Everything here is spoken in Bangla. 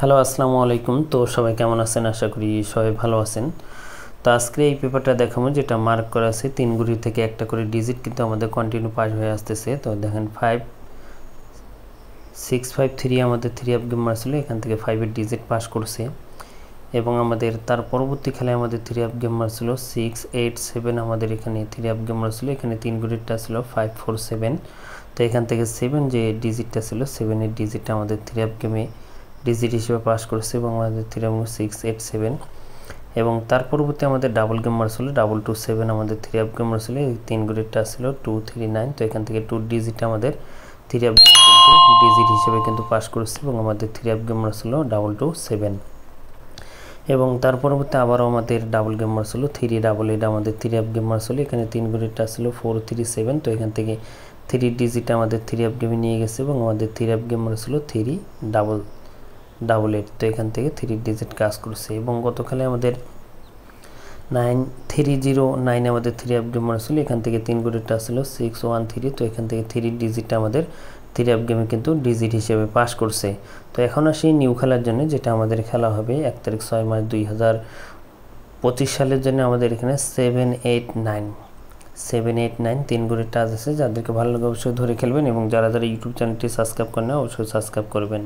হ্যালো আসসালামু আলাইকুম। তো সবাই কেমন আছেন? আশা করি সবাই ভালো আছেন। তো আজকে এই পেপারটা দেখাবো যেটা মার্ক করা আছে 3 ঘড়ি থেকে একটা করে ডিজিট কিন্তু আমাদের কন্টিনিউ পাস হয়ে আসতেছে। তো দেখেন 5653 আমাদের 3 আপ গেম মারছিল, এখান থেকে 5 এর ডিজিট পাস করছে। এবং আমাদের তার পরবর্তী খেলায় আমাদের 3 আপ গেম মারছিল 687, আমাদের এখানে 3 আপ গেম মারছিল, এখানে 3 ঘড়িটা ছিল 547। তো এখান থেকে 7 যে ডিজিটটা ছিল 7 এর ডিজিটটা আমাদের 3 আপ গেমে ডিজিট হিসেবে পাস করছে এবং আমাদের 687। এবং তার পরবর্তী আমাদের ডাবল গেম মারছিল 227, আমাদের 3 আপ গেম মারছিল, এই 3 গ্রেডটা ছিল 239। তো এখান থেকে 2 ডিজিট আমাদের 3 আপ গেম কিন্তু ডিজিট হিসেবে কিন্তু পাস করছে এবং আমাদের 3 আপ গেম মারছিল 227। এবং তার পরবর্তী আবারও আমাদের ডাবল গেম মারছিল 388, আমাদের 3 আপ গেম মারছিল, এখানে 3 গ্রেডটা ছিল 437। তো এখান থেকে 3 ডিজিট আমাদের 3 আপ গেমে নিয়ে গেছে এবং আমাদের 3 আপ গেম মারছিল 388। তো এখান থেকে 3 ডিজিট কাজ করছে। এবং গত খেলায় আমাদের 9309 আমাদের 3 আপ গেম মারছিল, এখান থেকে 3 ঘড়িটা ছিল 613। তো এখান থেকে 3 ডিজিটটা আমাদের 3 আপ গেমে কিন্তু ডিজিট হিসেবে পাস করছে। তো এখন আসি নিউ খেলার জন্য, যেটা আমাদের খেলা হবে 1 তারিখ 6 মার্চ 2025 সালের জন্য। আমাদের এখানে 789 3 ঘড়ির টাচ আছে। যাদেরকে ভালো লাগে অবশ্যই ধরে খেলবেন এবং যারা ইউটিউব চ্যানেলটি সাবস্ক্রাইব করেন না অবশ্যই সাবস্ক্রাইব করবেন।